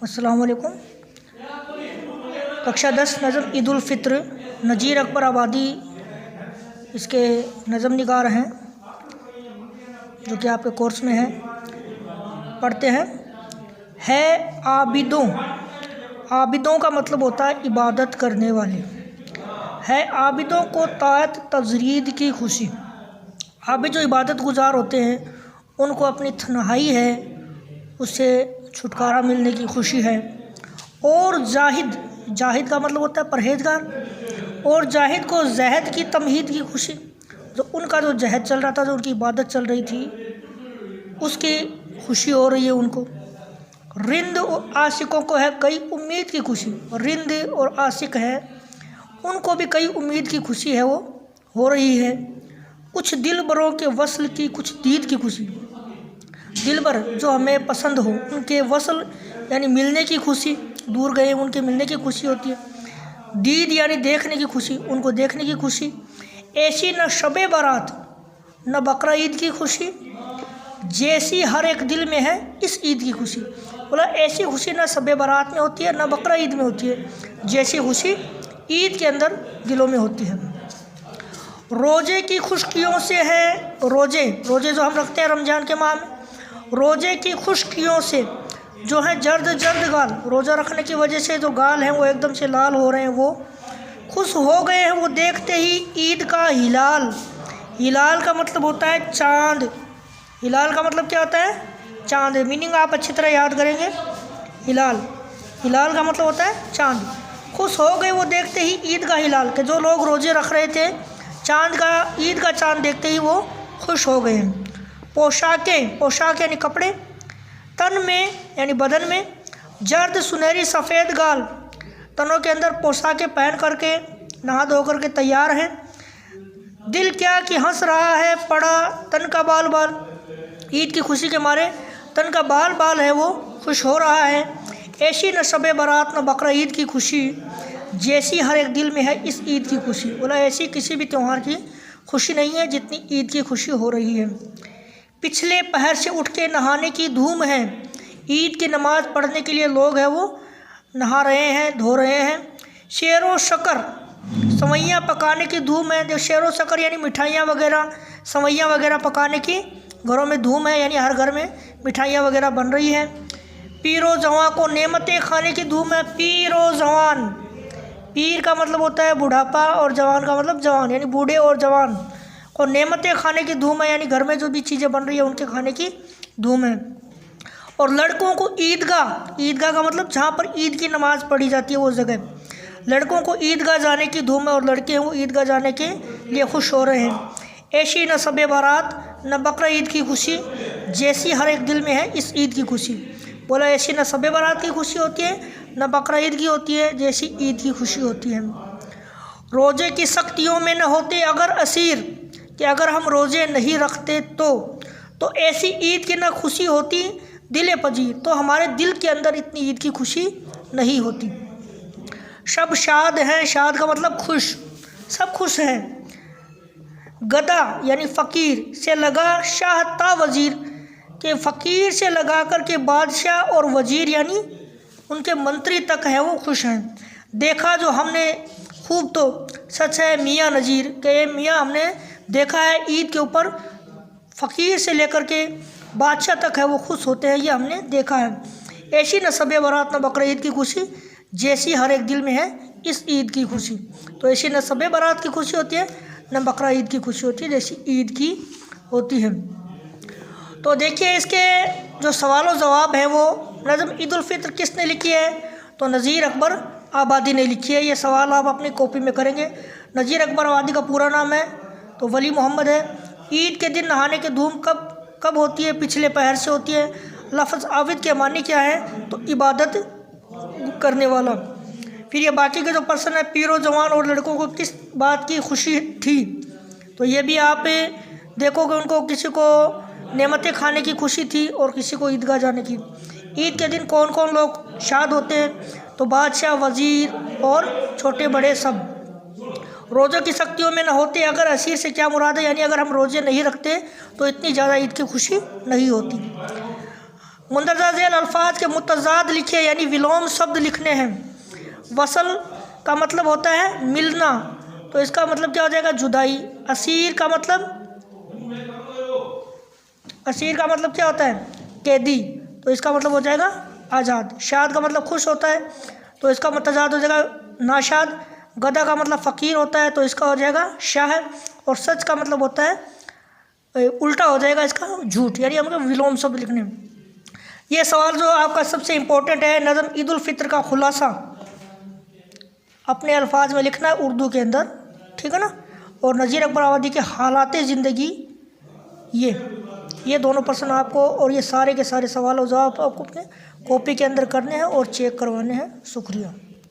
अस्सलाम वालेकुम। कक्षा 10 नज़म ईद उल फ़ित्र नज़ीर अकबर आबादी इसके नज़म निगार हैं जो कि आपके कोर्स में है। पढ़ते हैं। है आबिदों, आबिदों का मतलब होता है इबादत करने वाले। है आबिदों को ताअत तजरीद की खुशी। आबिद जो इबादत गुजार होते हैं उनको अपनी तन्हाई है उससे छुटकारा मिलने की खुशी है। और जाहिद, जाहिद का मतलब होता है परहेजगार। और जाहिद को जहद की तमहीद की खुशी, जो उनका जो जहद चल रहा था, जो उनकी इबादत चल रही थी, उसकी खुशी हो रही है उनको। रिंद और आशिकों को है कई उम्मीद की खुशी। रिंद और आशिक है उनको भी कई उम्मीद की खुशी है, वो हो रही है। कुछ दिलबरों के वसल की कुछ दीद की खुशी। दिलबर जो हमें पसंद हो उनके वसल यानी मिलने की खुशी, दूर गए उनके मिलने की खुशी होती है। दीद यानी देखने की खुशी, उनको देखने की खुशी। ऐसी न शबे बारात न बकरा ईद की खुशी, जैसी हर एक दिल में है इस ईद की खुशी। बोला ऐसी खुशी न शबे बारात में होती है न बकरा ईद में होती है, जैसी खुशी ईद के अंदर दिलों में होती है। रोज़े की खुशकियों से है, रोज़े रोज़े जो हम रखते हैं रमज़ान के माह में, रोज़े की खुशकियों से जो है जर्द जर्द गाल, रोज़ा रखने की वजह से जो गाल हैं वो एकदम से लाल हो रहे हैं, वो खुश हो गए हैं वो देखते ही ईद का हिलाल। हिलाल का मतलब होता है चाँद। हिलाल का मतलब क्या होता है? चाँद। मीनिंग आप अच्छी तरह याद करेंगे। हिलाल, हिलाल का मतलब होता है चाँद। खुश हो गए वो देखते ही ईद का हिलाल, कि जो लोग रोज़े रख रहे थे चाँद का, ईद का चाँद देखते ही वो खुश हो गए हैं। पोशाकें, पोशाक यानी कपड़े। तन में यानी बदन में, जर्द सुनहरी सफ़ेद गाल, तनों के अंदर पोशाकें पहन करके नहा धो करके तैयार हैं। दिल क्या कि हंस रहा है पड़ा तन का बाल बाल, ईद की खुशी के मारे तन का बाल बाल है वो खुश हो रहा है। ऐसी न शबे बारात न बकरा ईद की खुशी, जैसी हर एक दिल में है इस ईद की खुशी। बोला ऐसी किसी भी त्यौहार की खुशी नहीं है जितनी ईद की खुशी हो रही है। पिछले पहर से उठ के नहाने की धूम है, ईद की नमाज़ पढ़ने के लिए लोग हैं वो नहा रहे हैं, धो रहे हैं। शेरो शक्कर, सवैयाँ पकाने की धूम है। जो शेरो शक्कर यानी मिठाइयाँ वगैरह, सवैयाँ वगैरह पकाने की घरों में धूम है, यानी हर घर में मिठाइयाँ वगैरह बन रही हैं। पीरो जवान को नेमतें खाने की धूम है। पीरो जवान, पीर का मतलब होता है बुढ़ापा और जवान का मतलब जवान, यानी बूढ़े और जवान को नेमतें खाने की धूम है, यानी घर में जो भी चीज़ें बन रही है उनके खाने की धूम है। और लड़कों को ईदगाह, ईदगाह का मतलब जहाँ पर ईद की नमाज़ पढ़ी जाती है वो जगह, लड़कों को ईदगाह जाने की धूम है और लड़के हैं वो ईदगाह जाने के लिए खुश हो रहे हैं। ऐसी न शबे बारात न बकरा ईद की खुशी, जैसी हर एक दिल में है इस ईद की खुशी। बोला ऐसी न शबे बारात की खुशी होती है न बकरा ईद की होती है, जैसी ईद की खुशी होती है। रोज़े की सख्तियों में न होते अगर असीर, कि अगर हम रोज़े नहीं रखते तो ऐसी ईद की न खुशी होती दिल पजीर, तो हमारे दिल के अंदर इतनी ईद की खुशी नहीं होती। सब शाद हैं, शाद का मतलब खुश, सब खुश हैं। गदा यानी फ़कीर से लगा शाह ता वज़ीर, के फ़कीर से लगा कर के बादशाह और वज़ीर यानी उनके मंत्री तक है वो खुश हैं। देखा जो हमने खूब तो सच है मियाँ नज़ीर, के मियाँ हमने देखा है ईद के ऊपर फ़कीर से लेकर के बादशाह तक है वो खुश होते हैं, ये हमने देखा है। ऐसी न शबे बारात न बकरा ईद की खुशी, जैसी हर एक दिल में है इस ईद की खुशी। तो ऐसी न शबे बारात की खुशी होती है न बकरा ईद की खुशी होती है, जैसी ईद की होती है। तो देखिए इसके जो सवाल व जवाब है वो नज़म ईद उल फ़ित्र किसने लिखी है? तो नज़ीर अकबर आबादी ने लिखी है। ये सवाल आप अपनी कॉपी में करेंगे। नज़ीर अकबर आबादी का पूरा नाम है तो वली मोहम्मद है। ईद के दिन नहाने की धूम कब होती है? पिछले पहर से होती है। लफ्ज़ आबिद के मानी क्या है? तो इबादत करने वाला। फिर ये बाकी के जो पर्सन है पीरो जवान और लड़कों को किस बात की खुशी थी? तो ये भी आप देखोगे, उनको किसी को नेमतें खाने की खुशी थी और किसी को ईदगाह जाने की। ईद के दिन कौन कौन लोग शाद होते हैं? तो बादशाह, वज़ीर और छोटे बड़े सब। रोज़ों की सख्तियों में न होते अगर असीर से क्या मुराद है? यानी अगर हम रोज़े नहीं रखते तो इतनी ज़्यादा ईद की खुशी नहीं होती। मुंदरजा झेल अल्फाज के मुतजाद लिखे यानी विलोम शब्द लिखने हैं। वसल का मतलब होता है मिलना, तो इसका मतलब क्या हो जाएगा? जुदाई। असीर का मतलब क्या होता है? कैदी, तो इसका मतलब हो जाएगा आज़ाद। शाद का मतलब खुश होता है, तो इसका मुतजाद हो जाएगा नाशाद। गधा का मतलब फ़कीर होता है, तो इसका हो जाएगा शाह। और सच का मतलब होता है उल्टा हो जाएगा इसका झूठ, यानी हमको विलोम शब्द लिखने में। ये सवाल जो आपका सबसे इम्पोर्टेंट है, नज़म ईद उल फित्र का खुलासा अपने अल्फाज में लिखना है उर्दू के अंदर, ठीक है ना। और नज़ीर अकबर आबादी के हालात ज़िंदगी, ये दोनों प्रश्न आपको, और ये सारे के सारे सवाल और जवाब आपको अपने कॉपी के अंदर करने हैं और चेक करवाने हैं। शुक्रिया।